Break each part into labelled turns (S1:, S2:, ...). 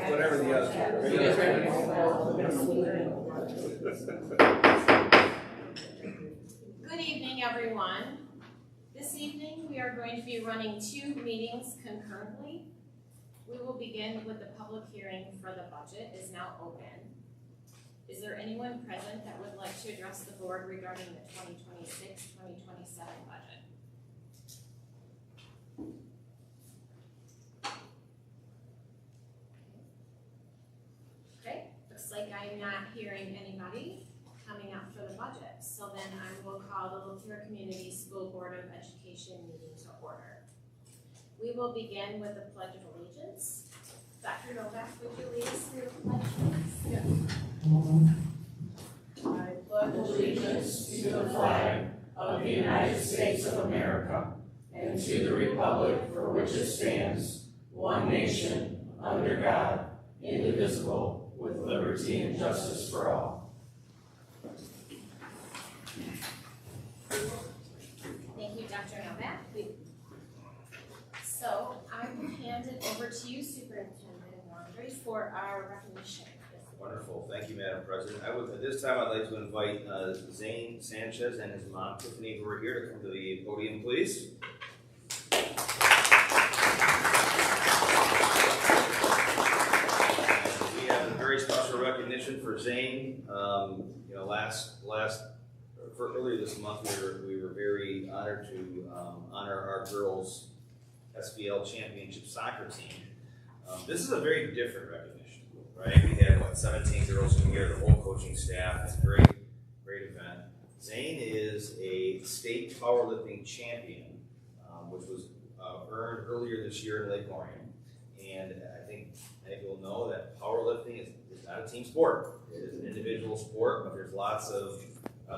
S1: Whatever the other. You guys ready?
S2: Good evening, everyone. This evening, we are going to be running 2 meetings concurrently. We will begin with the public hearing for the budget is now open. Is there anyone present that would like to address the board regarding the 2026-2027 budget? Okay, looks like I'm not hearing anybody coming up for the budget. So then I will call the Lapeer Community School Board of Education meeting to order. We will begin with the Pledge of Allegiance. Dr. Novak, would you lead us through the pledge, please?
S3: Yes. I pledge allegiance to the flag of the United States of America and to the republic for which it stands, one nation, under God, indivisible, with liberty and justice for all.
S2: Thank you, Dr. Novak. So I will hand it over to you, Superintendent Laundrie, for our recognition.
S1: Wonderful. Thank you, Madam President. At this time, I'd like to invite Zane Sanchez and his mom, Tiffany, who are here to come to the podium, please. We have a very special recognition for Zane. Earlier this month, we were very honored to honor our girls' SBL championship soccer team. This is a very different recognition, right? We had 17 girls come here, the whole coaching staff. It's a great event. Zane is a state powerlifting champion, which was earned earlier this year in Lake Orion. And I think many people know that powerlifting is not a team sport. It is an individual sport, but there's lots of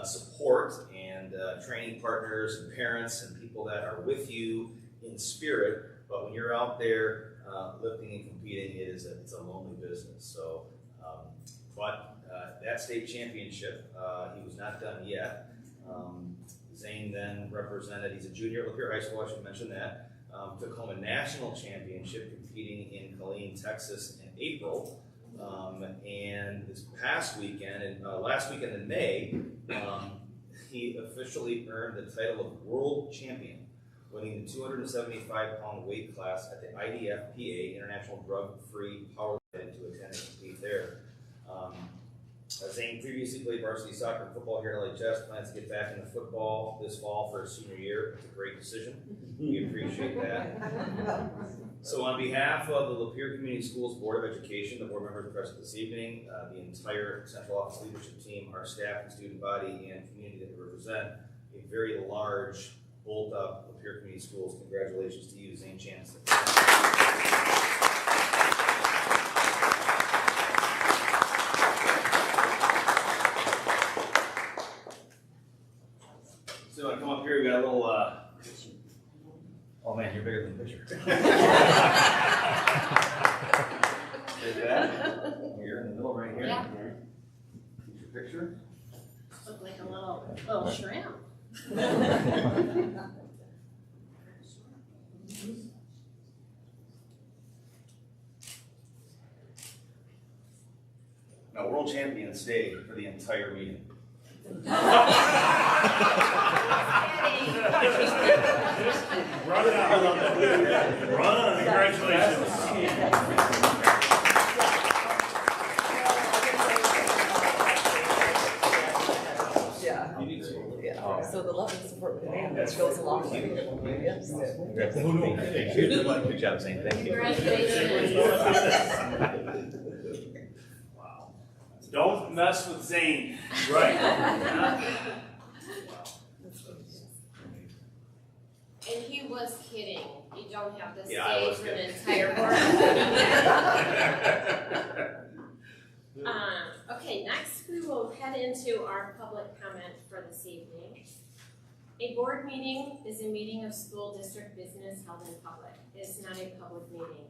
S1: support and training partners and parents and people that are with you in spirit. But when you're out there lifting and competing, it's a lonely business. So, that state championship, he was not done yet. Zane then represented, he's a junior at Lapeer High School, I should mention that, took home a national championship competing in Killeen, Texas in April. And this past weekend, last weekend in May, he officially earned the title of world champion, winning the 275-pound weight class at the IDFPA, International Drug-Free Power Event, to attend and compete there. Zane previously played varsity soccer and football here at LHS, plans to get back into football this fall for his senior year. It's a great decision. We appreciate that. So on behalf of the Lapeer Community Schools Board of Education, the board members present this evening, the entire central office leadership team, our staff and student body and community that we represent, a very large, bolt-up Lapeer Community Schools. Congratulations to you, Zane Chancellor. So come up here, we got a little, oh man, you're bigger than the picture. There's that. You're in the middle right here.
S2: Yeah.
S1: Here's your picture.
S2: Look like a little shrimp.
S1: Now, world champions stay for the entire meeting.
S3: Run out. Run on, congratulations.
S4: Yeah. So the love and support with the band goes along with it. Yes.
S1: Good job, Zane. Thank you.
S2: Congratulations.
S1: Wow.
S3: Don't mess with Zane. Right.
S2: And he was kidding. You don't have to
S1: Yeah, I
S2: stay
S1: was
S2: for the
S1: kidding.
S2: entire board. Okay, next we will head into our public comment for this evening. A board meeting is a meeting of school district business held in public. It is not a public meeting.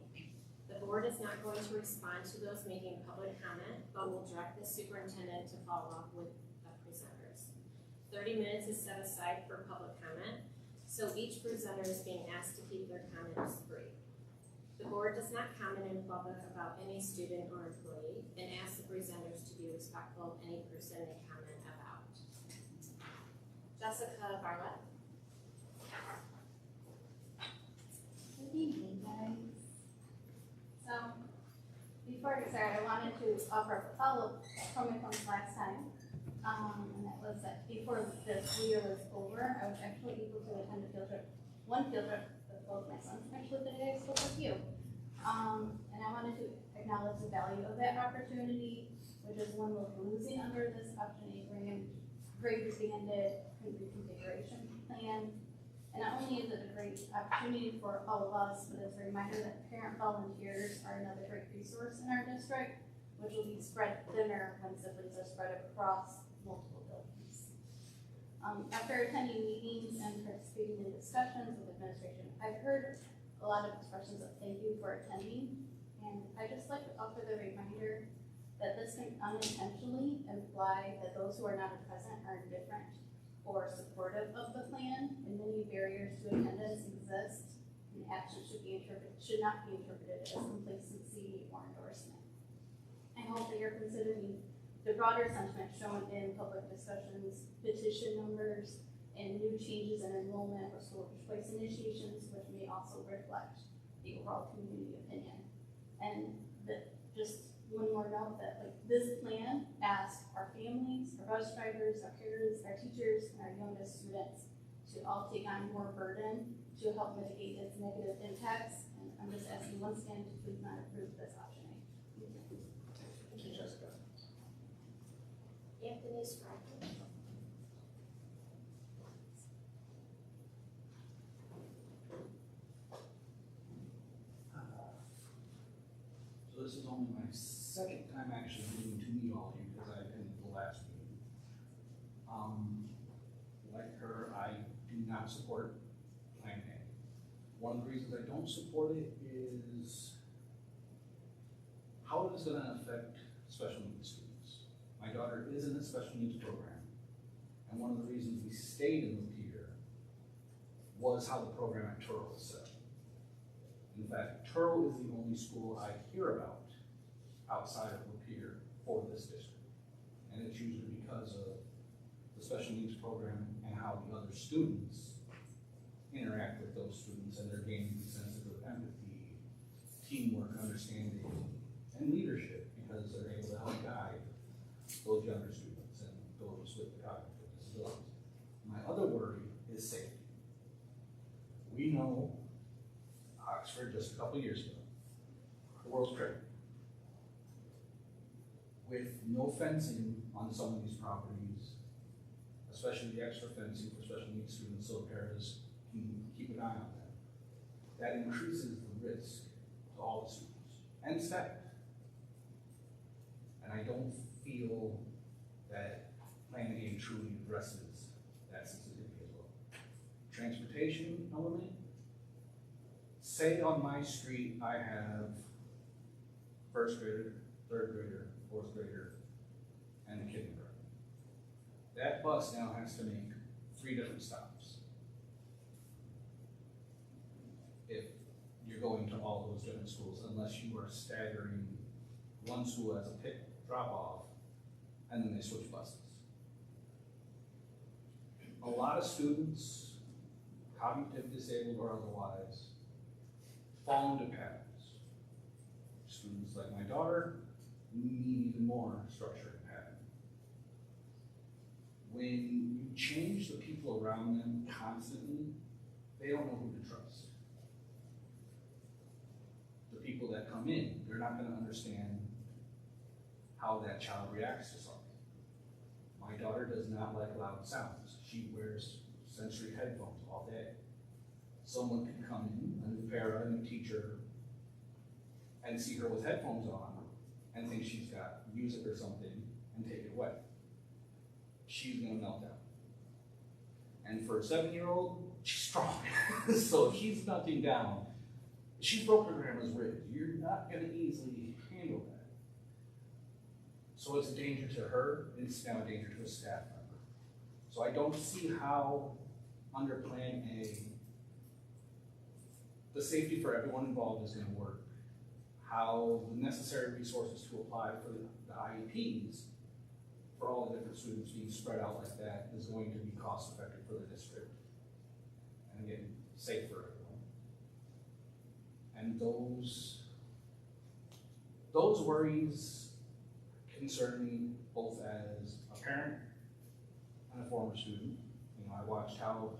S2: The board is not going to respond to those making public comment, but will direct the superintendent to follow up with the presenters. 30 minutes is set aside for public comment, so each presenter is being asked to keep their comments brief. The board does not comment in public about any student or employee and asks the presenters to be respectful of any person they comment about. Jessica Bartlett.
S5: Good evening, guys. So, before I get started, I wanted to offer a follow-up from my comments last time. And that was that before the school year was over, I was actually able to attend one field trip with both my sons. Actually, the day I spoke with you. And I wanted to acknowledge the value of that opportunity, which is one we're losing under this option 8 grade expanded reconfiguration plan. And not only is it a great opportunity for all of us, but it's a reminder that parent volunteers are another great resource in our district, which will be spread thinner when siblings are spread across multiple buildings. After attending meetings and participating in discussions with administration, I've heard a lot of expressions of thank you for attending, and I just like to offer the reminder that this can unintentionally imply that those who are not present are indifferent or supportive of the plan, and many barriers to attendance exist, and action should not be interpreted as complacency or endorsement. I hope that you're considering the broader sentiment shown in public discussions, petition numbers, and new changes in enrollment or school choice initiations, which may also reflect the overall community opinion. And just one more note that this plan asks our families, our bus drivers, our parents, our teachers, and our youngest students to all take on more burden to help mitigate its negative impacts. And I'm just asking once again to please not approve this option.
S1: Thank you, Jessica.
S2: Anthony Stratton.
S6: So this is only my second time actually meeting to meet all of you because I attended the last meeting. Like her, I do not support Plan A. One of the reasons I don't support it is how it is going to affect special needs students. My daughter is in a special needs program, and one of the reasons we stayed in Lapeer was how the program at Turl is set up. In fact, Turl is the only school I hear about outside of Lapeer for this district. And it's usually because of the special needs program and how the other students interact with those students, and they're gaining the sense of empathy, teamwork, understanding, and leadership, because they're able to help guide those younger students and those with the cognitive disabilities. My other worry is safety. We know Oxford just a couple years ago, the world's great. With no fencing on some of these properties, especially the extra fencing for special needs students so parents can keep an eye on them, that increases the risk to all the students and staff. And I don't feel that Plan A truly addresses that sensitivity as well. Transportation element, say on my street I have first grader, third grader, fourth grader, and a kindergarten. That bus now has to make 3 different stops if you're going to all those different schools, unless you are staggering one school as a pick drop-off, and then they switch buses. A lot of students, cognitive disabled or otherwise, fall into patterns. Students like my daughter need even more structure and pattern. When you change the people around them constantly, they don't know who to trust. The people that come in, they're not going to understand how that child reacts to something. My daughter does not like loud sounds. She wears sensory headphones all day. Someone can come in, a new para, a new teacher, and see her with headphones on, and thinks she's got music or something and take it away. She's gonna melt down. And for a 7-year-old, she's strong. So if she's melting down, she broke her grandma's ribs. You're not gonna easily handle that. So it's a danger to her, and it's now a danger to a staff member. So I don't see how, under Plan A, the safety for everyone involved is gonna work. How the necessary resources to apply for the IEPs for all the different students being spread out like that is going to be cost effective for the district. And again, safe for everyone. And those worries concern me both as a parent and a former student. You know, I watched how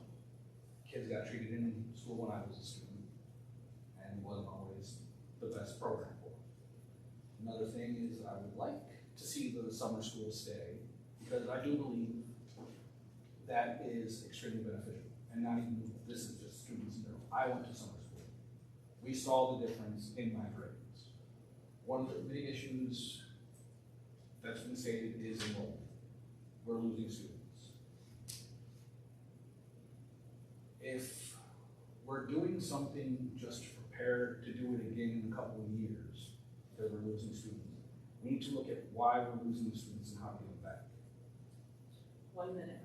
S6: kids got treated in school when I was a student, and it wasn't always the best program for them. Another thing is I would like to see the summer school stay, because I do believe that is extremely beneficial. And not even, this is just students in general. I went to summer school. We saw the difference in my grades. One of the big issues that's been stated is enrollment. We're losing students. If we're doing something just to prepare to do it again in a couple of years, because we're losing students, we need to look at why we're losing students and how to get them back.
S4: 1 minute.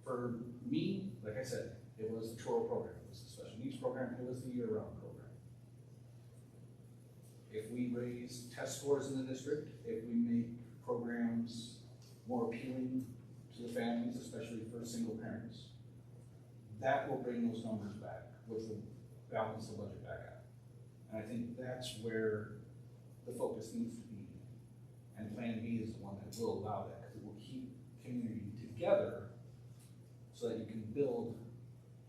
S6: For me, like I said, it was the Toro program, it was the special needs program, it was the year-round program. If we raise test scores in the district, if we make programs more appealing to the families, especially for single parents, that will bring those numbers back, which will balance the budget back out. And I think that's where the focus needs to be. And Plan B is the one that will allow that, because it will keep community together so that you can build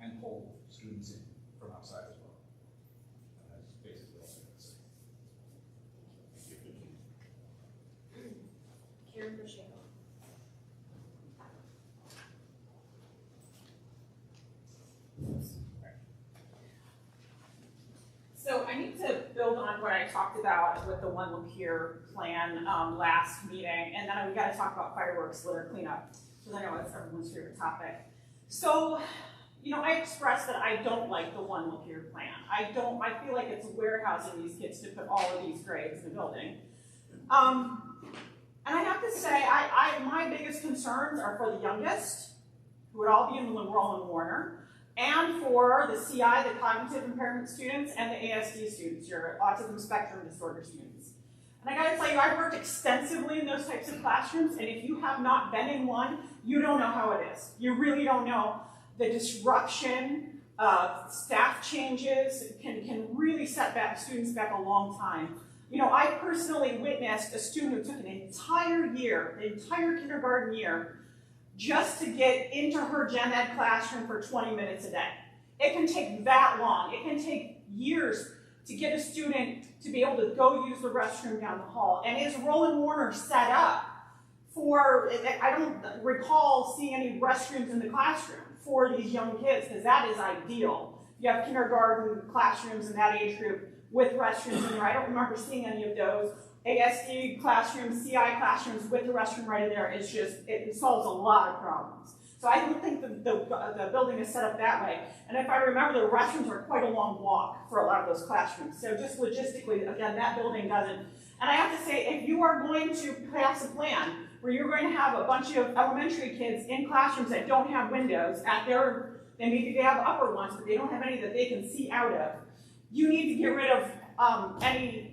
S6: and pull students in from outside as well. And that's basically all I can say.
S2: Karen Pacheco.
S7: So I need to build on what I talked about with the One Lapeer plan last meeting, and then we got to talk about fireworks litter cleanup, because I know it's everyone's favorite topic. So, you know, I expressed that I don't like the One Lapeer plan. I feel like it's warehousing these kids to put all of these grades in the building. And I have to say, my biggest concerns are for the youngest, who would all be in Roland Warner, and for the CI, the cognitive impairment students, and the ASD students, your autism spectrum disorder students. And I gotta tell you, I've worked extensively in those types of classrooms, and if you have not been in one, you don't know how it is. You really don't know. The disruption, staff changes can really set back students back a long time. You know, I personally witnessed a student who took an entire year, the entire kindergarten year, just to get into her gen ed classroom for 20 minutes a day. It can take that long. It can take years to get a student to be able to go use the restroom down the hall. And is Roland Warner set up for, I don't recall seeing any restrooms in the classroom for these young kids, because that is ideal. You have kindergarten classrooms in that age group with restrooms in there. I don't remember seeing any of those. ASD classrooms, CI classrooms with the restroom right in there is just, it solves a lot of problems. So I don't think the building is set up that way. And if I remember, the restrooms are quite a long walk for a lot of those classrooms. So just logistically, again, that building doesn't. And I have to say, if you are going to pass a plan where you're going to have a bunch of elementary kids in classrooms that don't have windows at their, and maybe they have upper ones, but they don't have any that they can see out of, you need to get rid of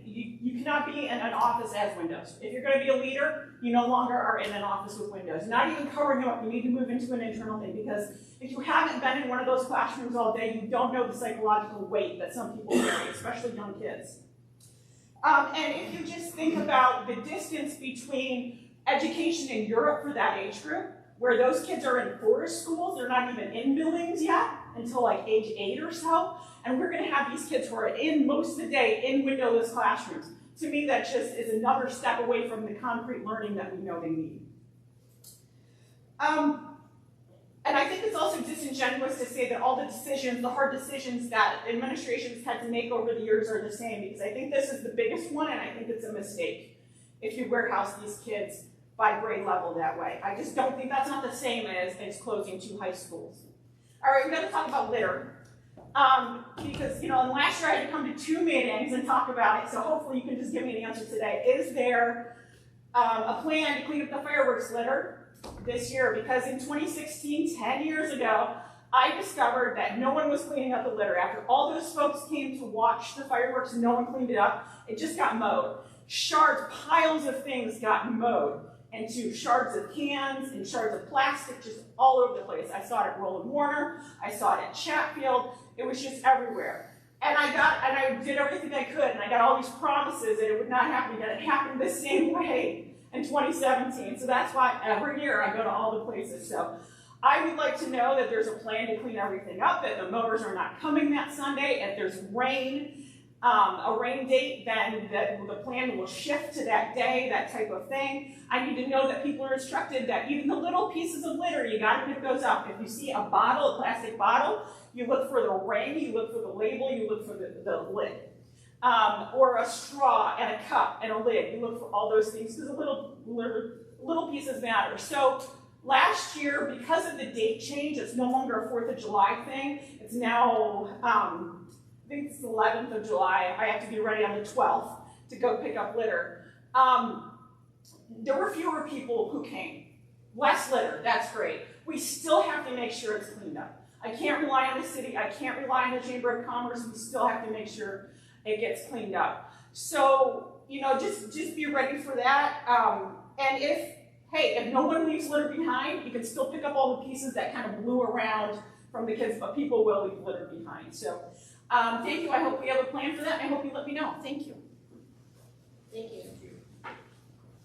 S7: you cannot be in an office as windows. If you're going to be a leader, you no longer are in an office with windows. Not even covering them up, you need to move into an internal thing, because if you haven't been in one of those classrooms all day, you don't know the psychological weight that some people carry, especially young kids. And if you just think about the distance between education in Europe for that age group, where those kids are in forest schools, they're not even in buildings yet until like age 8 or so, and we're going to have these kids who are in most of the day in windowless classrooms. To me, that just is another step away from the concrete learning that we know they need. And I think it's also disingenuous to say that all the decisions, the hard decisions that administrations had to make over the years are the same, because I think this is the biggest one, and I think it's a mistake. if you warehouse these kids by grade level that way. I just don't think that's not the same as closing 2 high schools. All right, we're gonna talk about litter. Because, and last year I had to come to 2 meetings and talk about it, so hopefully you can just give me an answer today. Is there a plan to clean up the fireworks litter this year? Because in 2016, 10 years ago, I discovered that no one was cleaning up the litter. After all those folks came to watch the fireworks and no one cleaned it up, it just got mowed. Shards, piles of things got mowed into shards of cans and shards of plastic just all over the place. I saw it at Roland Warner, I saw it at Chatfield, it was just everywhere. And I did everything I could, and I got all these promises that it would not happen again. It happened the same way in 2017, so that's why every year I go to all the places. So I would like to know that there's a plan to clean everything up, that the mowers are not coming that Sunday. If there's rain, a rain date, then the plan will shift to that day, that type of thing. I need to know that people are instructed that even the little pieces of litter, you gotta pick those up. If you see a bottle, a plastic bottle, you look for the ring, you look for the label, you look for the lid. Or a straw and a cup and a lid, you look for all those things because the little pieces matter. So last year, because of the date change, it's no longer a 4th of July thing. It's now, I think it's the 11th of July. I have to be ready on the 12th to go pick up litter. There were fewer people who came. Less litter, that's great. We still have to make sure it's cleaned up. I can't rely on the city, I can't rely on the Chamber of Commerce, we still have to make sure it gets cleaned up. So, just be ready for that. And if no one leaves litter behind, you can still pick up all the pieces that kind of blew around from the kids, but people will leave litter behind. So, thank you, I hope we have a plan for that, I hope you let me know. Thank you.
S2: Thank you.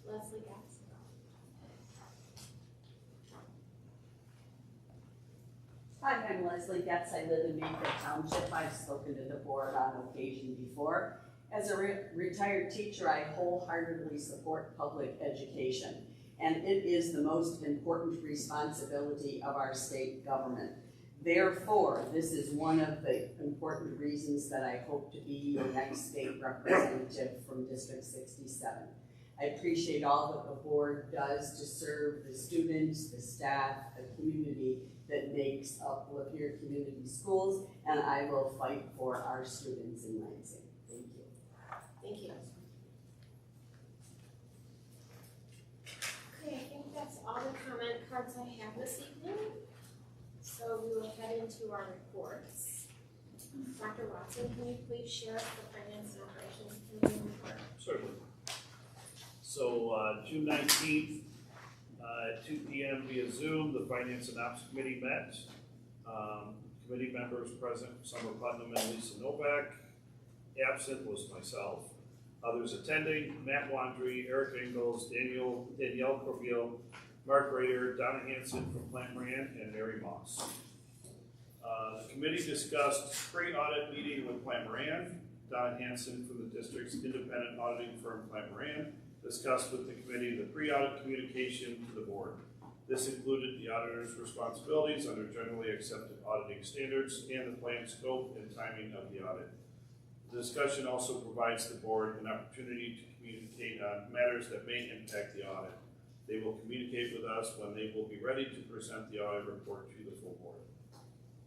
S2: Leslie Gass.
S4: Hi, I'm Leslie Getz. I live in Mayfield Township. I've spoken to the board on occasion before. As a retired teacher, I wholeheartedly support public education, and it is the most important responsibility of our state government. Therefore, this is one of the important reasons that I hope to be your next state representative from District 67. I appreciate all that the board does to serve the students, the staff, the community that makes up Lapeer Community Schools, and I will fight for our students in Lansing. Thank you.
S2: Thank you. Okay, I think that's all the comment cards I have this evening. So we will head into our reports. Dr. Watson, can you please share the Finance and Operations Committee report?
S8: Certainly. So June 19th, at 2 p.m. via Zoom, the Finance and Ops Committee met. Committee members present, Summer Putnam and Lisa Novak. Absent was myself. Others attending, Matt Wandry, Eric Ingalls, Danielle Corbeil, Mark Rader, Donna Hanson from Plant Moran, and Mary Moss. The committee discussed pre-audit meeting with Plant Moran. Donna Hanson from the district's independent auditing firm Plant Moran discussed with the committee the pre-audit communication to the board. This included the auditor's responsibilities under generally accepted auditing standards and the planned scope and timing of the audit. The discussion also provides the board an opportunity to communicate on matters that may impact the audit. They will communicate with us when they will be ready to present the audit report to the full board.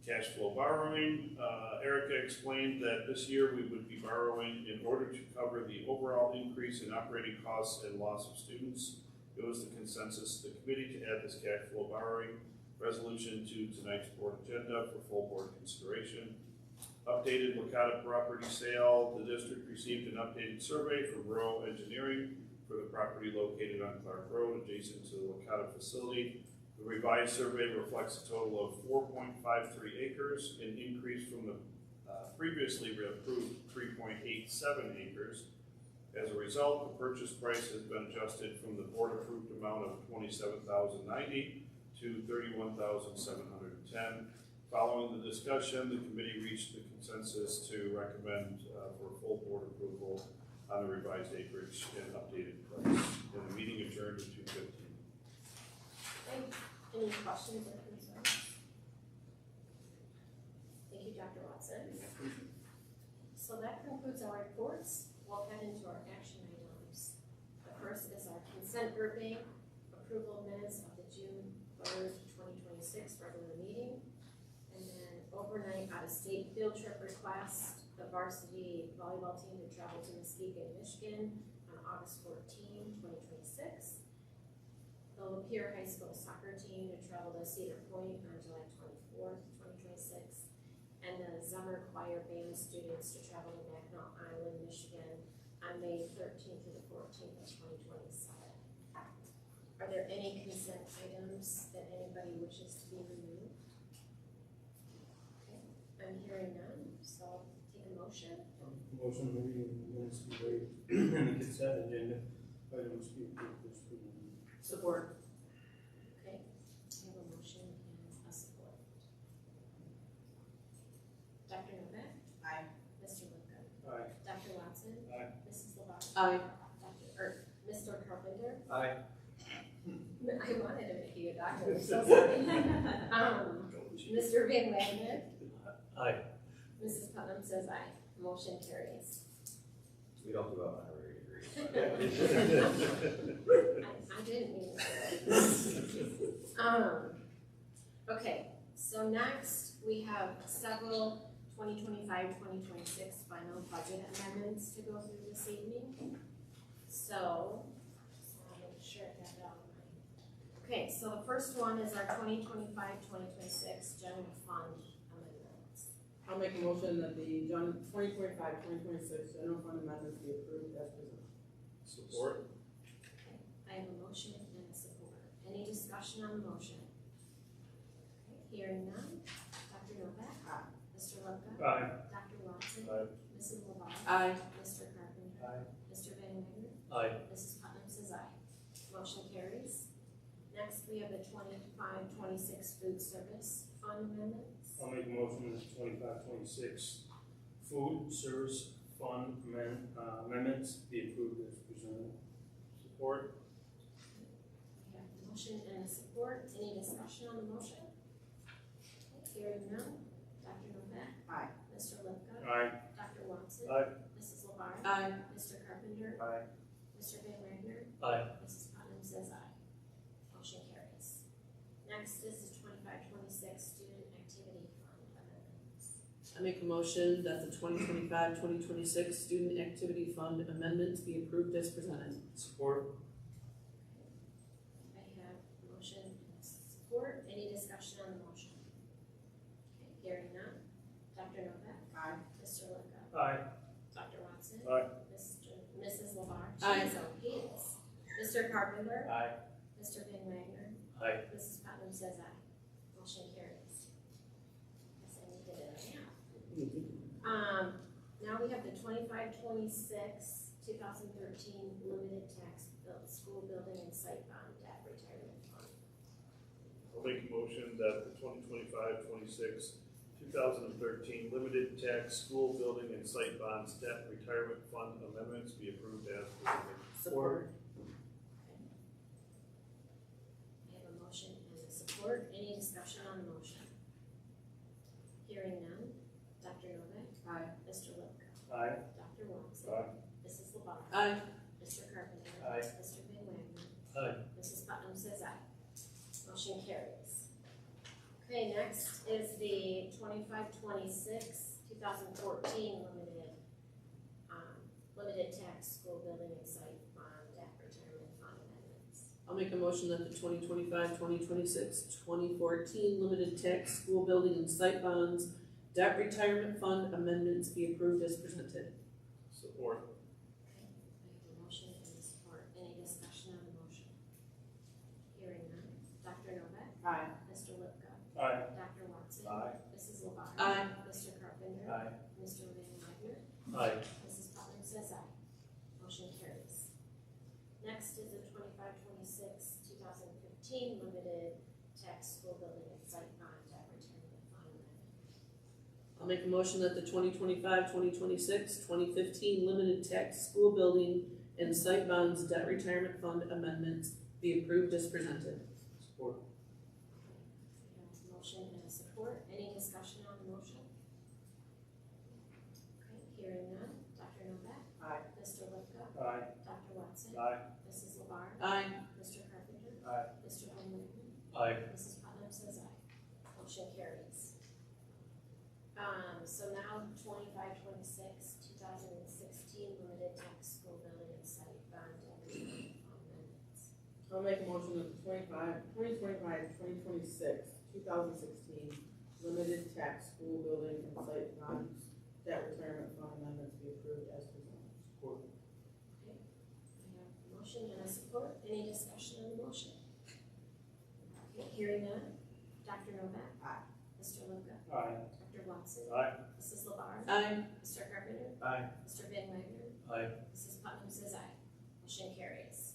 S8: Cash flow borrowing, Erica explained that this year we would be borrowing in order to cover the overall increase in operating costs and loss of students. It was the consensus of the committee to add this cash flow borrowing resolution to tonight's board agenda for full board consideration. Updated Licata property sale, the district received an updated survey from Rural Engineering for the property located on Clark Road adjacent to the Licata facility. The revised survey reflects a total of 4.53 acres, an increase from the previously approved 3.87 acres. As a result, the purchase price has been adjusted from the board-approved amount of $27,090 to $31,710. Following the discussion, the committee reached the consensus to recommend for full board approval on the revised acreage and updated price. And the meeting adjourned at 2:15.
S2: Any questions or concerns? Thank you, Dr. Watson. So that concludes our reports. We'll head into our action items. The first consent grouping, approval of minutes of the June 3rd, 2026 regular meeting. And then overnight out-of-state field trip request, the varsity volleyball team to travel to Muskegon, Michigan on August 14, 2026. The Lapeer High School soccer team to travel to Cedar Point on July 24th, 2026. And the Summer Choir Band students to travel to Mackinac Island, Michigan on May 13th to the 14th of 2027. Are there any consent items that anybody wishes to be removed? Okay, I'm hearing none, so take a motion.
S9: Motion moving minutes be waived and the consent agenda items be approved as presented.
S4: Support.
S2: Okay, I have a motion and a support. Dr. Novak?
S4: Aye.
S2: Mr. Lipka?
S9: Aye.
S2: Dr. Watson?
S9: Aye.
S2: Mrs. LaBarge?
S4: Aye.
S2: Mr. Carpenter?
S1: Aye.
S2: I wanted to make you a doctor, I'm so sorry. Mr. Van Wagner?
S9: Aye.
S2: Mrs. Putnam says aye. Motion carries.
S1: We don't do honorary degrees.
S2: I didn't mean that. Okay, so next we have several 2025-2026 final budget amendments to go through this evening. So I'll make sure I got it all right. Okay, so the first one is our 2025-2026 general fund amendments.
S3: I'll make a motion that the 2025-2026 general fund amendments be approved as presented.
S8: Support.
S2: Okay, I have a motion and a support. Any discussion on the motion? Okay, hearing none. Dr. Novak?
S3: Aye.
S2: Mr. Lepka?
S9: Aye.
S2: Dr. Watson?
S8: Aye.
S2: Mrs. LaBarge?
S3: Aye.
S2: Mr. Carpenter?
S9: Aye.
S2: Mr. Van Wagner?
S9: Aye.
S2: Mrs. Putnam says aye. Motion carries. Next, we have the 25-26 food service fund amendments.
S9: I'll make a motion that 25-26 food service fund amendments be approved as presented.
S8: Support.
S2: We have a motion and a support. Any discussion on the motion? Okay, hearing none. Dr. Novak?
S3: Aye.
S2: Mr. Lipka?
S9: Aye.
S2: Dr. Watson?
S8: Aye.
S2: Mrs. LaBarge?
S3: Aye.
S2: Mr. Carpenter?
S9: Aye.
S2: Mr. Van Wagner?
S9: Aye.
S2: Mrs. Putnam says aye. Motion carries. Next is the 25-26 student activity fund amendments.
S3: I make a motion that the 2025-2026 student activity fund amendments be approved as presented.
S9: Support.
S2: I have a motion and support. Any discussion on the motion? Okay, hearing none. Dr. Novak?
S3: Aye.
S2: Mr. Lepka?
S9: Aye.
S2: Dr. Watson?
S8: Aye.
S2: Mrs. LaBarge?
S3: Aye.
S2: She's okay. Mr. Carpenter?
S9: Aye.
S2: Mr. Van Wagner?
S9: Aye.
S2: Mrs. Putnam says aye. Motion carries. Guess I needed it now. Now we have the 25-26 2013 limited tax school building and site bond debt retirement fund.
S8: I'll make a motion that the 2025-26 2013 limited tax school building and site bonds debt retirement fund amendments be approved as presented.
S3: Support.
S2: I have a motion and a support. Any discussion on the motion? Hearing none. Dr. Novak?
S3: Aye.
S2: Mr. Lipka?
S9: Aye.
S2: Dr. Watson?
S8: Aye.
S2: Mrs. LaBarge?
S3: Aye.
S2: Mr. Carpenter?
S9: Aye.
S2: Mr. Van Wagner?
S9: Aye.
S2: Mrs. Putnam says aye. Motion carries. Okay, next is the 25-26 2014 limited tax school building and site bond debt retirement fund amendments.
S3: I'll make a motion that the 2025-2026 2014 limited tax school building and site bonds debt retirement fund amendments be approved as presented.
S8: Support.
S2: Okay, I have a motion and a support. Any discussion on the motion? Hearing none. Dr. Novak?
S3: Aye.
S2: Mr. Lipka?
S9: Aye.
S2: Dr. Watson?
S8: Aye.
S2: Mrs. LaBarge?
S3: Aye.
S2: Mr. Carpenter?
S9: Aye.
S2: Mr. Van Wagner?
S9: Aye.
S2: Mrs. Putnam says aye. Motion carries. Next is the 25-26 2015 limited tax school building and site bond debt retirement fund amendment.
S3: I'll make a motion that the 2025-2026 2015 limited tax school building and site bonds debt retirement fund amendments be approved as presented.
S9: Support.
S2: We have a motion and a support. Any discussion on the motion? Okay, hearing none. Dr. Novak?
S3: Aye.
S2: Mr. Lipka?
S9: Aye.
S2: Dr. Watson?
S8: Aye.
S2: Mrs. LaBarge?
S3: Aye.
S9: Aye.
S2: Mrs. Putnam says aye. Motion carries. So now 25-26, 2016 limited tax school building and site bond debt retirement fund amendments.
S3: I'll make a motion that the 2026, 2016 limited tax school building and site bonds debt retirement fund amendments be approved as presented.
S9: Support.
S2: I have a motion and a support. Any discussion on the motion? Okay, hearing none. Dr. Novak?
S3: Aye.
S2: Mr. Luca?
S9: Aye.
S2: Dr. Watson?
S9: Aye.
S2: Mrs. LeBar?
S3: Aye.
S2: Mr. Carpenter?
S9: Aye.
S2: Mr. Van Wagner?
S9: Aye.
S2: Mrs. Putnam says aye. Motion carries.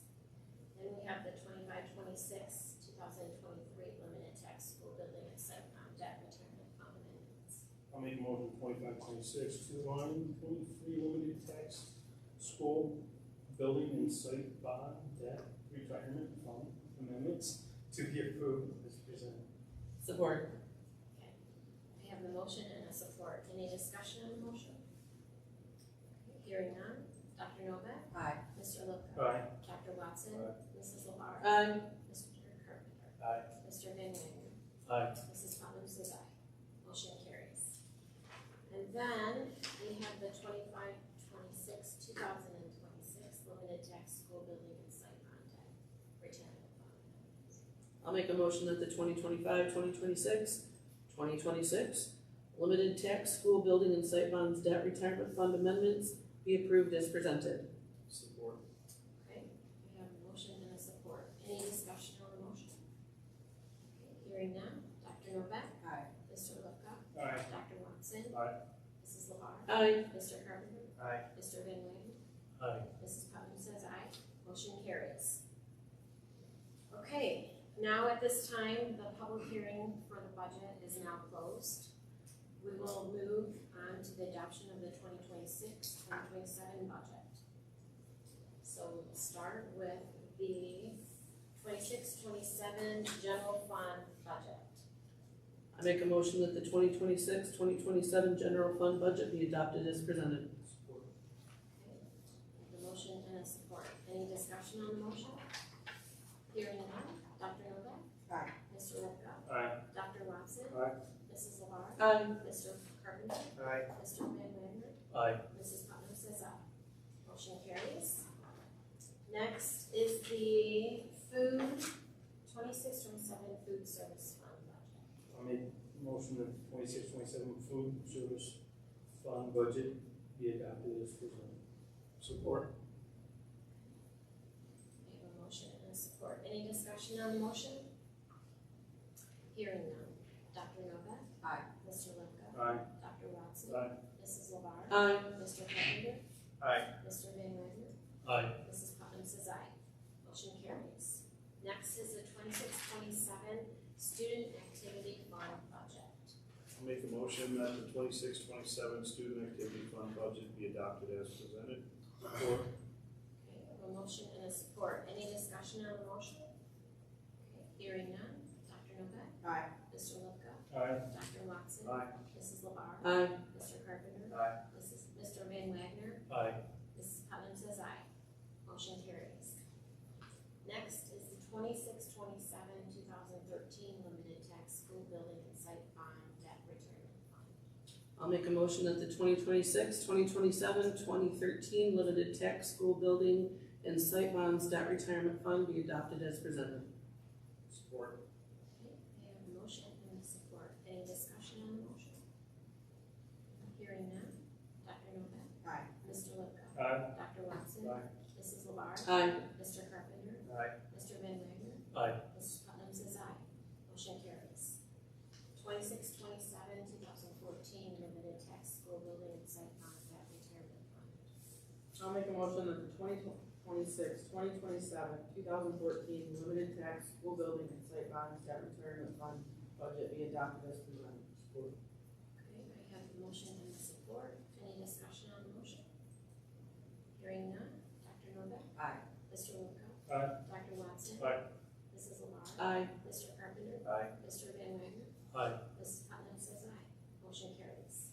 S2: Then we have the 25-26, 2023 limited tax school building and site bond debt retirement fund amendments.
S9: I'll make a motion 25-26 to line 23 limited tax school building and site bond debt retirement fund amendments to be approved as presented.
S3: Support.
S2: I have the motion and a support. Any discussion on the motion? Okay, hearing none. Dr. Novak?
S3: Aye.
S2: Mr. Lupka?
S9: Aye.
S2: Dr. Watson?
S9: Aye.
S2: Mrs. LeBar?
S3: Aye.
S2: Mr. Carpenter?
S9: Aye.
S2: Mr. Van Wagner?
S9: Aye.
S2: Mrs. Putnam says aye. Motion carries. And then we have the 25-26, 2026 limited tax school building and site bond debt retirement fund amendments.
S3: I'll make a motion that the 2025, 2026 limited tax school building and site bonds debt retirement fund amendments be approved as presented.
S9: Support.
S2: Okay, we have a motion and a support. Any discussion on the motion? Okay, hearing none. Dr. Novak?
S3: Aye.
S2: Mr. Lupka?
S9: Aye.
S2: Dr. Watson?
S9: Aye.
S2: Mrs. LeBar?
S3: Aye.
S2: Mr. Carpenter?
S9: Aye.
S2: Mr. Van Wagner?
S9: Aye.
S2: Mrs. Putnam says aye. Motion carries. Okay, now at this time, the public hearing for the budget is now closed. We will move on to the adoption of the 2026-2027 budget. So we'll start with the 26-27 general fund budget.
S3: I make a motion that the 2026, 2027 general fund budget be adopted as presented.
S9: Support.
S2: Okay, the motion and a support. Any discussion on the motion? Hearing none. Dr. Novak?
S3: Aye.
S2: Mr. Lupka?
S9: Aye.
S2: Dr. Watson?
S9: Aye.
S2: Mrs. LeBar?
S3: Aye.
S2: Mr. Carpenter?
S9: Aye.
S2: Mr. Van Wagner?
S9: Aye.
S2: Mrs. Putnam says aye. Motion carries. Next is the food, 26-27 food service fund budget.
S9: I'll make a motion that 26-27 food service fund budget be adopted as presented. Support.
S2: We have a motion and a support. Any discussion on the motion? Hearing none. Dr. Novak?
S3: Aye.
S2: Mr. Lupka?
S9: Aye.
S2: Dr. Watson?
S9: Aye.
S2: Mrs. LeBar?
S3: Aye.
S2: Mr. Carpenter?
S9: Aye.
S2: Mr. Van Wagner?
S9: Aye.
S2: Mrs. Putnam says aye. Motion carries. Next is the 26-27 student activity fund budget.
S8: I'll make a motion that the 26-27 student activity fund budget be adopted as presented. Support.
S2: Okay, I have a motion and a support. Any discussion on the motion? Okay, hearing none. Dr. Novak?
S3: Aye.
S2: Mr. Lupka?
S9: Aye.
S2: Dr. Watson?
S9: Aye.
S2: Mrs. LeBar?
S3: Aye.
S2: Mr. Carpenter?
S9: Aye.
S2: Mr. Van Wagner?
S9: Aye.
S2: Mrs. Putnam says aye. Motion carries. Next is the 26-27 2013 limited tax school building and site bond debt retirement fund.
S3: I'll make a motion that the 2026, 2027, 2013 limited tax school building and site bonds debt retirement fund be adopted as presented.
S9: Support.
S2: Okay, I have a motion and a support. Any discussion on the motion? Hearing none. Dr. Novak?
S3: Aye.
S2: Mr. Lipka?
S9: Aye.
S2: Dr. Watson?
S9: Aye.
S2: Mrs. LeBar?
S3: Aye.
S2: Mr. Carpenter?
S9: Aye.
S2: Mr. Van Wagner?
S9: Aye.
S2: Mrs. Putnam says aye. Motion carries. 26-27 2014 limited tax school building and site bond debt retirement fund.
S3: I'll make a motion that the 2026, 2027, 2014 limited tax school building and site bonds debt retirement fund budget be adopted as presented.
S9: Support.
S2: Okay, I have the motion and the support. Any discussion on the motion? Hearing none. Dr. Novak?
S3: Aye.
S2: Mr. Lipka?
S9: Aye.
S2: Dr. Watson?
S9: Aye.
S2: Mrs. LeBar?
S3: Aye.
S2: Mr. Carpenter?
S9: Aye.
S2: Mr. Van Wagner?
S9: Aye.
S2: Mrs. Putnam says aye. Motion carries.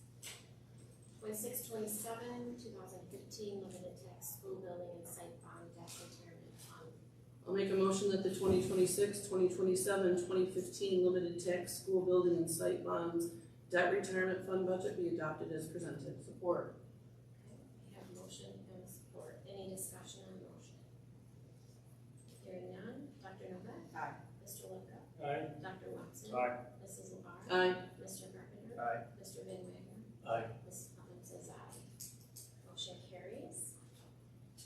S2: 26-27 2015 limited tax school building and site bond debt retirement fund.
S3: I'll make a motion that the 2026, 2027, 2015 limited tax school building and site bonds debt retirement fund budget be adopted as presented. Support.
S2: I have a motion and support. Any discussion on the motion? Hearing none. Dr. Novak?
S4: Aye.
S2: Mr. Lepka?
S9: Aye.
S2: Dr. Watson?
S8: Aye.
S2: Mrs. LeBar?
S3: Aye.
S2: Mr. Carpenter?
S8: Aye.
S2: Mr. Van Wagner?
S9: Aye.
S2: Mrs. Putnam says aye. Motion carries.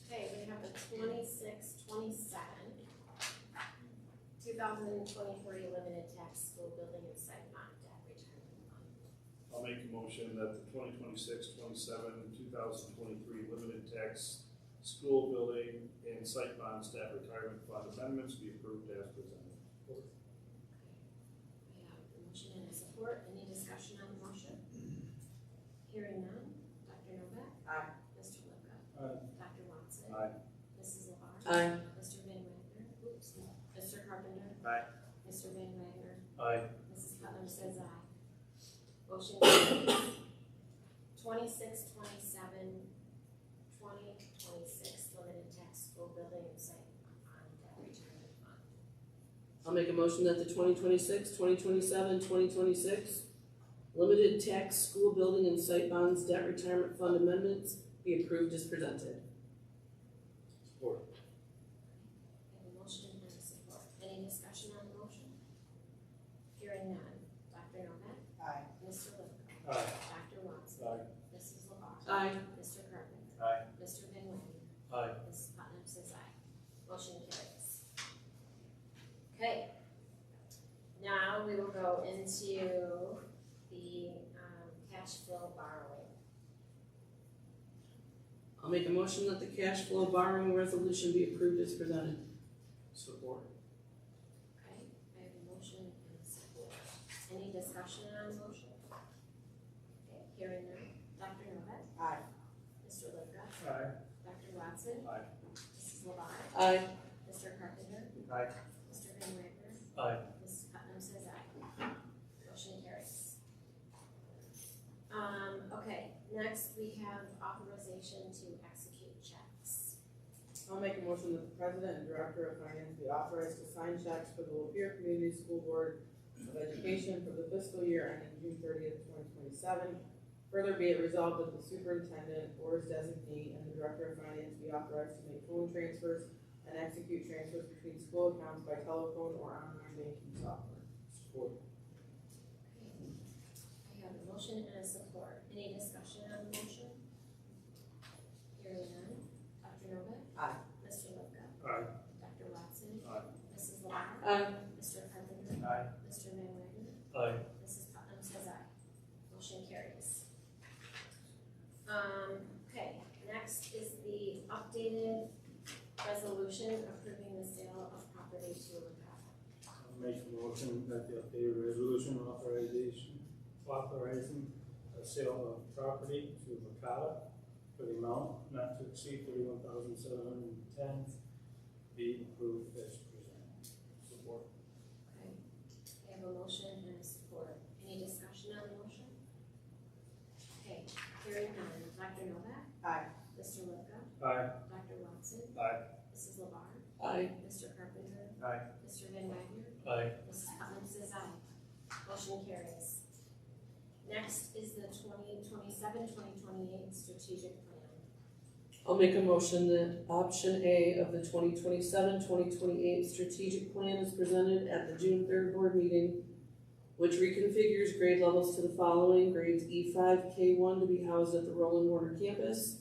S2: Okay, we have the 26, 27, 2023 limited tax school building and site bond debt retirement fund.
S8: I'll make a motion that the 2026, 27, 2023 limited tax school building and site bond staff retirement fund amendments be approved as presented.
S2: We have a motion and a support. Any discussion on the motion? Hearing none. Dr. Novak?
S4: Aye.
S2: Mr. Lepka?
S9: Aye.
S2: Dr. Watson?
S8: Aye.
S2: Mrs. LeBar?
S3: Aye.
S2: Mr. Van Wagner? Oops. Mr. Carpenter?
S8: Aye.
S2: Mr. Van Wagner?
S9: Aye.
S2: Mrs. Putnam says aye. Motion carries. 26, 27, 2026 limited tax school building and site on debt retirement fund.
S3: I'll make a motion that the 2026, 2027, 2026 limited tax school building and site bonds debt retirement fund amendments be approved as presented.
S9: Support.
S2: I have a motion and a support. Any discussion on the motion? Hearing none. Dr. Novak?
S4: Aye.
S2: Mr. Lepka?
S9: Aye.
S2: Dr. Watson?
S9: Aye.
S2: Mrs. LeBar?
S3: Aye.
S2: Mr. Carpenter?
S8: Aye.
S2: Mr. Van Wagner?
S9: Aye.
S2: Mrs. Putnam says aye. Motion carries. Okay. Now we will go into the cash flow borrowing.
S3: I'll make a motion that the cash flow borrowing resolution be approved as presented.
S8: Support.
S2: Okay, I have a motion and a support. Any discussion on the motion? Okay, hearing none. Dr. Novak?
S4: Aye.
S2: Mr. Lepka?
S9: Aye.
S2: Dr. Watson?
S8: Aye.
S2: Mrs. LeBar?
S3: Aye.
S2: Mr. Carpenter?
S8: Aye.
S2: Mr. Van Wagner?
S9: Aye.
S2: Mrs. Putnam says aye. Motion carries. Okay, next we have authorization to execute checks.
S3: I'll make a motion that the president and director of finance be authorized to sign checks for the Lapeer Community School Board of Education for the fiscal year ending June 30th, 2027. Further be it resolved that the superintendent or his designee and the director of finance be authorized to make phone transfers and execute transfers between school accounts by telephone or online banking software.
S9: Support.
S2: I have a motion and a support. Any discussion on the motion? Hearing none. Dr. Novak?
S4: Aye.
S2: Mr. Lepka?
S9: Aye.
S2: Dr. Watson?
S8: Aye.
S2: Mrs. LeBar?
S3: Aye.
S2: Mr. Carpenter?
S8: Aye.
S2: Mr. Van Wagner?
S9: Aye.
S2: Mrs. Putnam says aye. Motion carries. Okay, next is the updated resolution approving the sale of property to Lakota.
S9: I'll make a motion that the updated resolution authorizing a sale of property to Lakota for the amount not to exceed $31,710 be approved as presented. Support.
S2: Okay, I have a motion and a support. Any discussion on the motion? Okay, hearing none. Dr. Novak?
S4: Aye.
S2: Mr. Lepka?
S9: Aye.
S2: Dr. Watson?
S8: Aye.
S2: Mrs. LeBar?
S3: Aye.
S2: Mr. Carpenter?
S8: Aye.
S2: Mr. Van Wagner?
S9: Aye.
S2: Mrs. Putnam says aye. Motion carries. Next is the 2027-2028 strategic plan.
S3: I'll make a motion that option A of the 2027-2028 strategic plan is presented at the June 3rd board meeting, which reconfigures grade levels to the following: grades E5, K1 to be housed at the Roland Warner campus,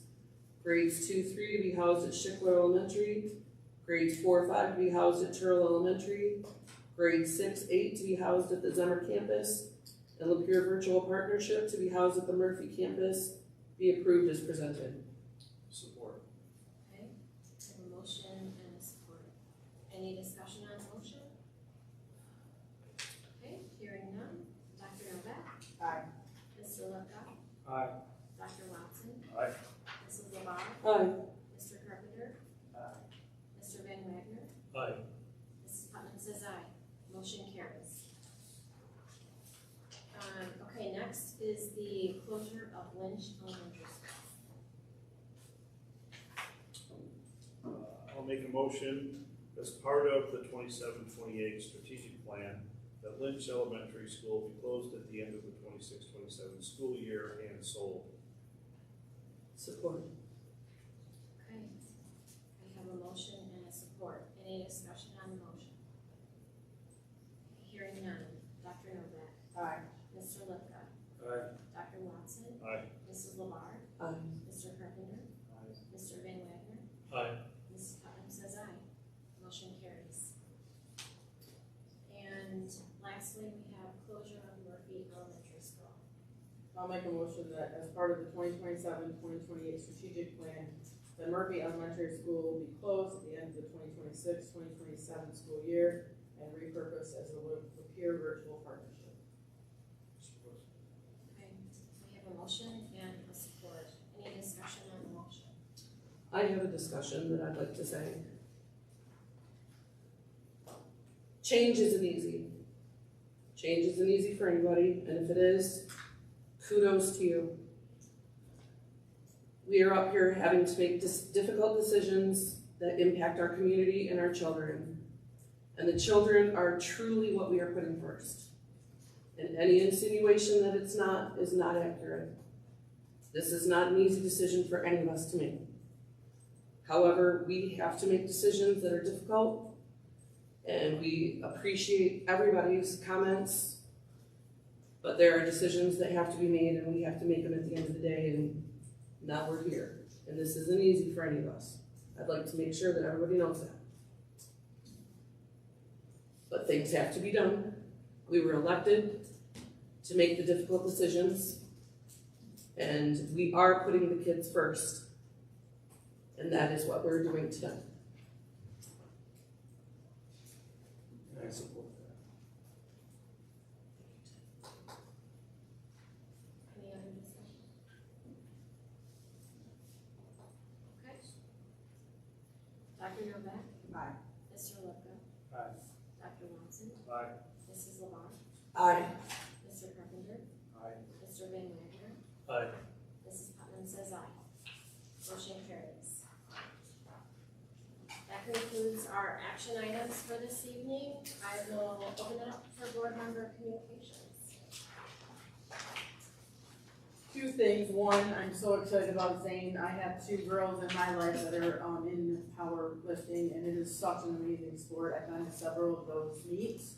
S3: grades 2-3 to be housed at Schickler Elementary, grades 4-5 to be housed at Turl Elementary, grades 6-8 to be housed at the Zemmer campus, and Lapeer Virtual Partnership to be housed at the Murphy campus be approved as presented.
S8: Support.
S2: Okay, I have a motion and a support. Any discussion on the motion? Okay, hearing none. Dr. Novak?
S4: Aye.
S2: Mr. Lepka?
S9: Aye.
S2: Dr. Watson?
S8: Aye.
S2: Mrs. LeBar?
S3: Aye.
S2: Mr. Carpenter?
S8: Aye.
S2: Mr. Van Wagner?
S9: Aye.
S2: Mrs. Putnam says aye. Motion carries. Okay, next is the closure of Lynch Elementary School.
S8: I'll make a motion as part of the 27-28 strategic plan, that Lynch Elementary School be closed at the end of the 26-27 school year and sold.
S3: Support.
S2: Okay, I have a motion and a support. Any discussion on the motion? Hearing none. Dr. Novak.
S3: Aye.
S2: Mr. Lipka.
S9: Aye.
S2: Dr. Watson.
S8: Aye.
S2: Mrs. LeBar.
S3: Aye.
S2: Mr. Carpenter.
S8: Aye.
S2: Mr. Van Wagner.
S9: Aye.
S2: Mrs. Putnam says aye. Motion carries. And lastly, we have closure of Murphy Elementary School.
S3: I'll make a motion that as part of the 2027-2028 strategic plan, the Murphy Elementary School will be closed at the end of the 2026-2027 school year and repurposed as a Lapeer virtual partnership.
S2: Okay, we have a motion and a support. Any discussion on the motion?
S3: I have a discussion that I'd like to say. Change isn't easy. Change isn't easy for anybody, and if it is, kudos to you. We are up here having to make difficult decisions that impact our community and our children. And the children are truly what we are putting first. And any insinuation that it's not is not accurate. This is not an easy decision for any of us to make. However, we have to make decisions that are difficult, and we appreciate everybody's comments, but there are decisions that have to be made, and we have to make them at the end of the day, and now we're here. And this isn't easy for any of us. I'd like to make sure that everybody knows that. But things have to be done. We were elected to make the difficult decisions, and we are putting the kids first. And that is what we're doing tonight.
S9: I support that.
S2: Any other discussion? Okay. Dr. Novak.
S3: Aye.
S2: Mr. Lipka.
S9: Aye.
S2: Dr. Watson.
S8: Aye.
S2: Mrs. LeBar.
S3: Aye.
S2: Mr. Carpenter.
S8: Aye.
S2: Mr. Van Wagner.
S9: Aye.
S2: Mrs. Putnam says aye. Motion carries. That concludes our action items for this evening. I will open it up for board member communications.
S10: Two things. One, I'm so excited about Zane. I have two girls in my life that are in powerlifting, and it is such an amazing sport. I've been to several of those meets.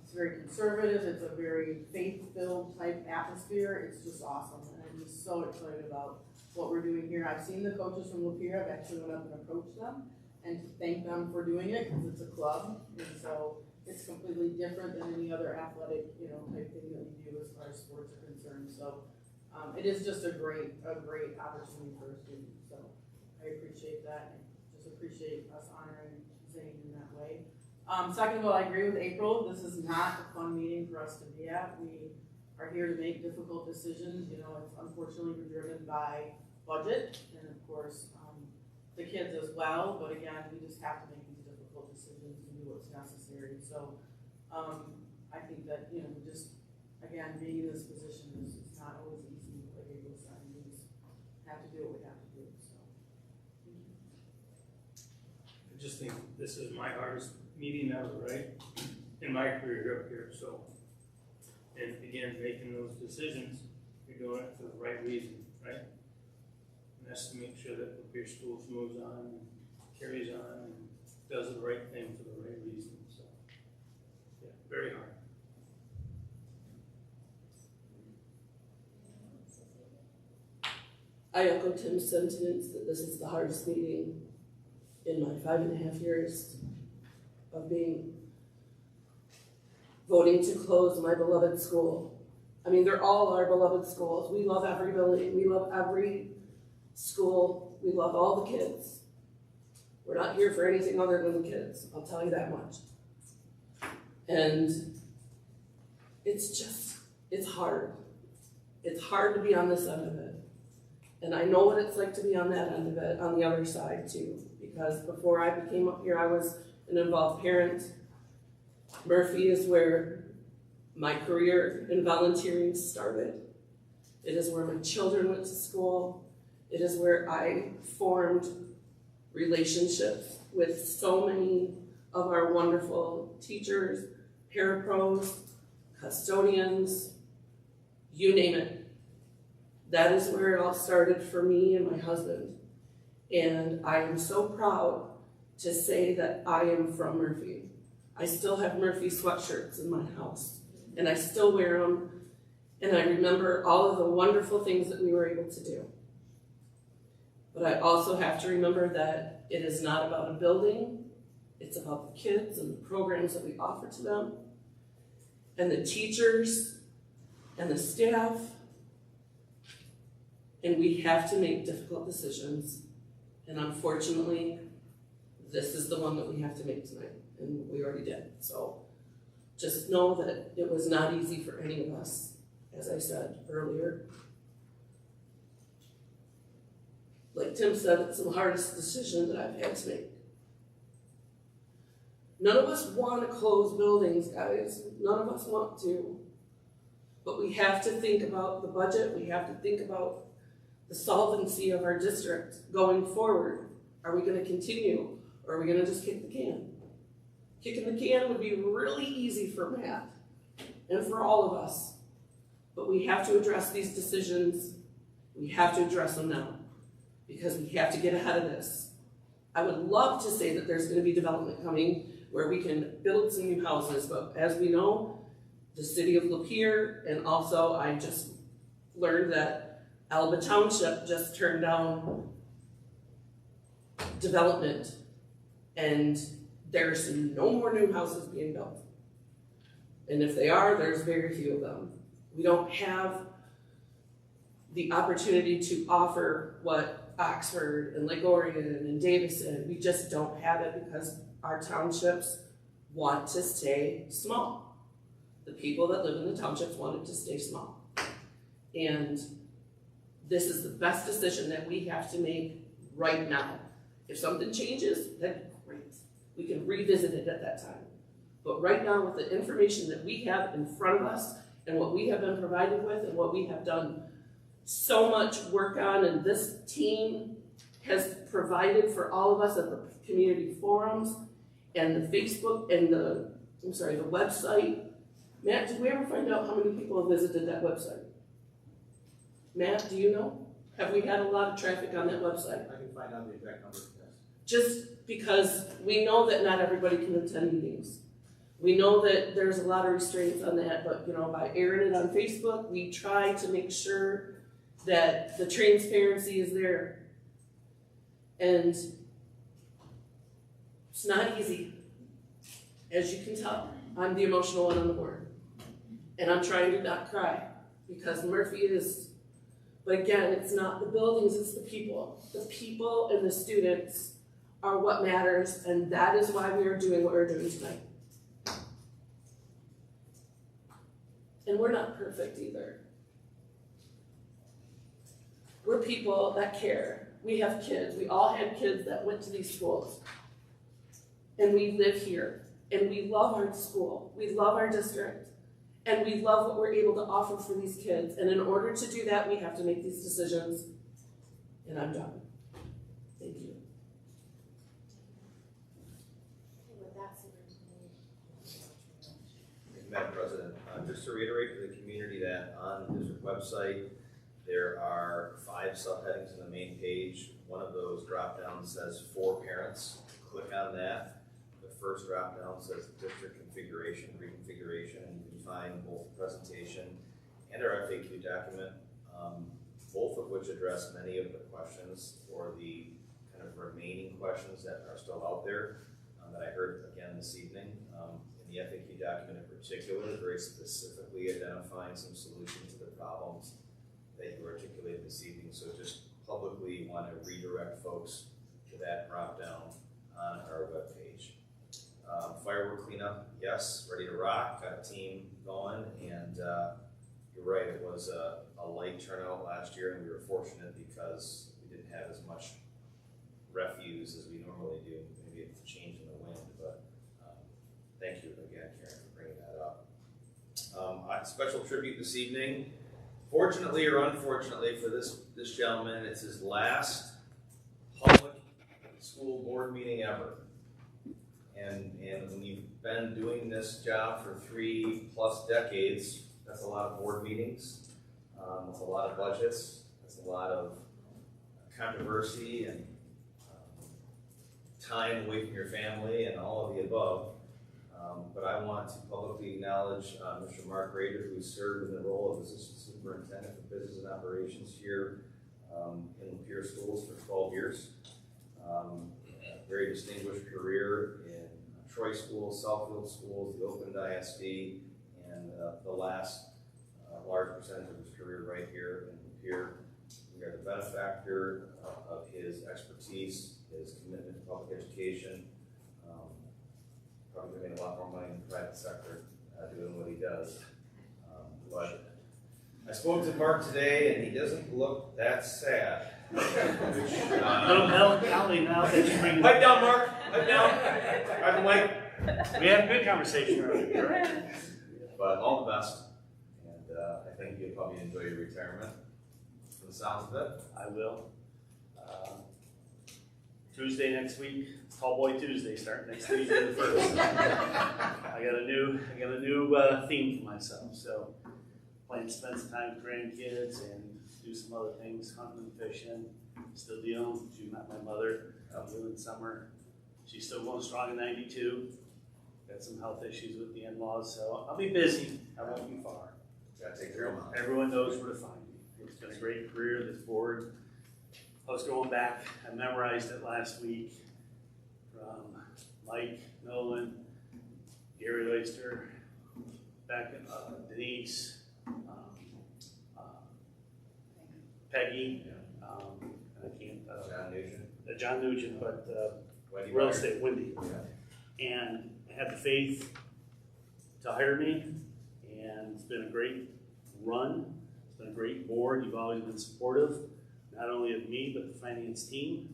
S10: It's very conservative. It's a very faith-filled type atmosphere. It's just awesome, and I'm just so excited about what we're doing here. I've seen the coaches from Lapeer. I've actually went up and approached them and to thank them for doing it because it's a club, and so it's completely different than any other athletic, type thing that we do as far as sports are concerned. So it is just a great opportunity for a student. So I appreciate that. I just appreciate us honoring Zane in that way. Second of all, I agree with April. This is not a fun meeting for us to be at. We are here to make difficult decisions. It's unfortunately we're driven by budget and of course the kids as well. But again, we just have to make these difficult decisions and do what's necessary. So I think that, we just, again, being in this position is not always easy, like April said. We just have to do what we have to do. So thank you.
S9: I just think this is my hardest meeting ever, right? In my career up here, so. And again, making those decisions, you're doing it for the right reason, right? And that's to make sure that Lapeer Schools moves on and carries on and does the right thing for the right reason, so. Yeah, very hard.
S3: I echo Tim's sentiments that this is the hardest meeting in my 5.5 years of voting to close my beloved school. I mean, they're all our beloved schools. We love every building. We love every school. We love all the kids. We're not here for anything other than the kids. I'll tell you that much. And it's hard. It's hard to be on this end of it. And I know what it's like to be on that end of it, on the other side too. Because before I came up here, I was an involved parent. Murphy is where my career in volunteering started. It is where my children went to school. It is where I formed relationships with so many of our wonderful teachers, parapros, custodians, you name it. That is where it all started for me and my husband. And I am so proud to say that I am from Murphy. I still have Murphy sweatshirts in my house, and I still wear them, and I remember all of the wonderful things that we were able to do. But I also have to remember that it is not about a building, it's about the kids and the programs that we offer to them, and the teachers, and the staff, and we have to make difficult decisions, and unfortunately, this is the one that we have to make tonight, and we already did. So just know that it was not easy for any of us, as I said earlier. Like Tim said, it's the hardest decision that I've had to make. None of us want to close buildings, guys. None of us want to. But we have to think about the budget. We have to think about the solvency of our district going forward. Are we going to continue, or are we going to just kick the can? Kicking the can would be really easy for Matt and for all of us. But we have to address these decisions. We have to address them now, because we have to get ahead of this. I would love to say that there's going to be development coming where we can build some new houses, but as we know, the city of Lapeer, and also I just learned that Alba Township just turned down development, and there's no more new houses being built. And if they are, there's very few of them. We don't have the opportunity to offer what Oxford and Lake Orion and Davison, we just don't have it because our townships want to stay small. The people that live in the townships wanted to stay small. And this is the best decision that we have to make right now. If something changes, then great. We can revisit it at that time. But right now, with the information that we have in front of us and what we have been provided with and what we have done so much work on, and this team has provided for all of us at the community forums and the Facebook and the website. Matt, did we ever find out how many people have visited that website? Matt, do you know? Have we had a lot of traffic on that website?
S1: I can find out the exact number, yes.
S3: Just because we know that not everybody can attend meetings. We know that there's a lot of restraints on that, but by airing it on Facebook, we try to make sure that the transparency is there. And it's not easy. As you can tell, I'm the emotional one on the board. And I'm trying to not cry, because Murphy is, but again, it's not the buildings, it's the people. The people and the students are what matters, and that is why we are doing what we're doing tonight. And we're not perfect either. We're people that care. We have kids. We all had kids that went to these schools. And we live here. And we love our school. We love our district. And we love what we're able to offer for these kids. And in order to do that, we have to make these decisions. And I'm done. Thank you.
S2: With that,
S1: Madam President, just to reiterate for the community that on the district website, there are 5 subheadings on the main page. One of those drop-downs says for parents. Click on that. The first drop-down says district configuration, reconfiguration, and you can find both the presentation and our FAQ document, both of which address many of the questions or the kind of remaining questions that are still out there that I heard again this evening. In the FAQ document in particular, very specifically identifying some solutions to the problems that you articulated this evening. So just publicly want to redirect folks to that drop down on our webpage. Firework cleanup, yes, ready to rock, got a team going, and you're right, it was a light turnout last year, and we were fortunate because we didn't have as much refuse as we normally do. Maybe it's a change in the wind, but thank you again, Karen, for bringing that up. A special tribute this evening. Fortunately or unfortunately for this gentleman, it's his last public school board meeting ever. And when you've been doing this job for 3+ decades, that's a lot of board meetings, that's a lot of budgets, that's a lot of controversy and time away from your family and all of the above. But I want to publicly acknowledge Mr. Mark Rader, who served in the role of Assistant Superintendent for Business and Operations here in Lapeer Schools for 12 years. A very distinguished career in Troy Schools, Southfield Schools, the Oakland ISD, and the last large percentage of his career right here in Lapeer. We are the benefactor of his expertise, his commitment to public education. Probably made a lot more money in the private sector doing what he does. But I spoke to Mark today, and he doesn't look that sad. Which,
S11: Little melancholy now that you bring.
S1: pipe down, Mark. Pipe down. Pipe the mic.
S11: We had a good conversation earlier.
S1: But all the best, and I think you'll probably enjoy your retirement. From the sounds of it.
S11: I will. Tuesday next week, Tall Boy Tuesday, starting next Tuesday the 1st. I got a new theme for myself, so plan to spend some time with grandkids and do some other things, hunting and fishing. Still dealing. She met my mother in summer. She's still going strong at 92. Got some health issues with the in-laws, so I'll be busy. I won't be far.
S1: Gotta take care of him.
S11: Everyone knows where to find me. It's been a great career, this board. I was going back, I memorized it last week from Mike, Nolan, Gary Leister, back in Denise, Peggy, and I can't,
S1: John Nugent.
S11: John Nugent, but
S1: Wendy
S11: real
S1: Meyer.
S11: estate, Wendy.
S1: Yeah.
S11: And had the faith to hire me, and it's been a great run. It's been a great board. You've always been supportive, not only of me, but the finance team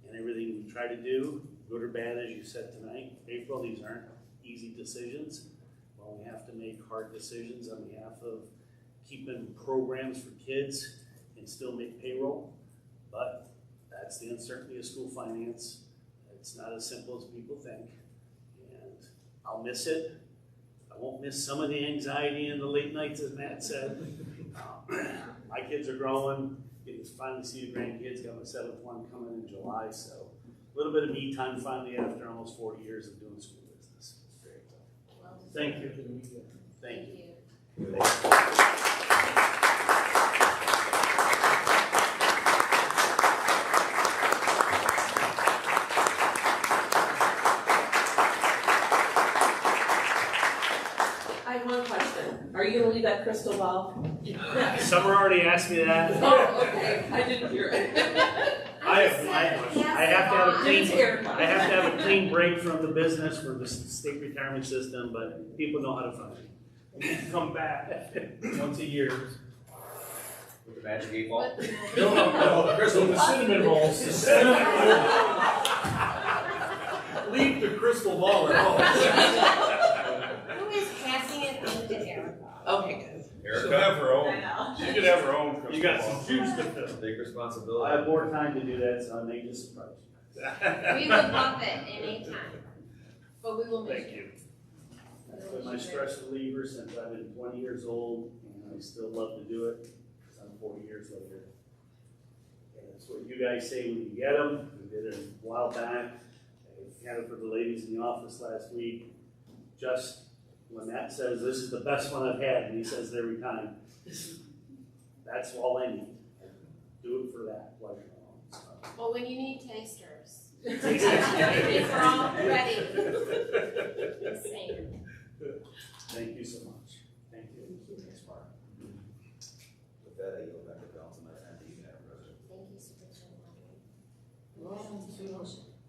S11: and everything we try to do, good or bad, as you said tonight. April, these aren't easy decisions. Well, we have to make hard decisions on behalf of keeping programs for kids and still make payroll. But that's the uncertainty of school finance. It's not as simple as people think. And I'll miss it. I won't miss some of the anxiety and the late nights, as Matt said. My kids are growing. Getting to finally see the grandkids. Got my 7th one coming in July, so a little bit of me time finally after almost 40 years of doing school business. It's great.
S2: Well deserved.
S11: Thank you. Thank you.
S3: I have one question. Are you gonna leave that crystal ball?
S11: Summer already asked me that.
S3: Oh, okay, I didn't hear it.
S11: I have to have a clean.
S3: Terrified.
S11: I have to have a clean break from the business for the state retirement system, but people know how to find me.
S9: You can come back once a year.
S1: With the magic 8 ball.
S9: No, the crystal, the cinnamon rolls. Leave the crystal ball at home.
S2: Who is passing it on to Erica?
S3: Okay, good.
S9: She'll have her own.
S5: I know.
S9: She could have her own crystal
S11: You got
S9: ball.
S11: some shoes to fill.
S1: Big responsibility.
S11: I have more time to do that, so I may just surprise you.
S2: We would love it anytime, but we will
S11: Thank
S2: miss
S11: you.
S2: you.
S11: It's been my stress reliever since I've been 20 years old, and I still love to do it, because I'm 40 years later. And it's what you guys say when you get them. We did it a while back. I had it for the ladies in the office last week. Just when Matt says, this is the best one I've had, and he says it every time, that's all I need. Do it for that pleasure. So.
S2: Well, when you need tasters,
S11: Exactly.
S2: we're all ready. Same.
S11: Thank you so much. Thank you.
S1: Thanks, Mark. With that, I yield back to Councilman and to you, Madam President.
S2: Thank you, Superintendent Landry.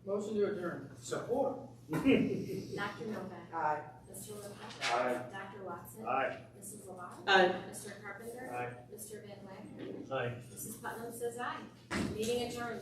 S10: Motion to adjourn.
S9: Support.
S2: Dr. Novak.
S10: Aye.
S2: Mr. Lopez.
S11: Aye.
S2: Dr. Watson.
S11: Aye.
S2: Mrs. Lavelle.
S3: Aye.
S2: Mr. Carpenter.
S9: Aye.
S2: Mr. Van Wagner.
S11: Aye.
S2: Mrs. Putnam says aye. Meeting adjourned.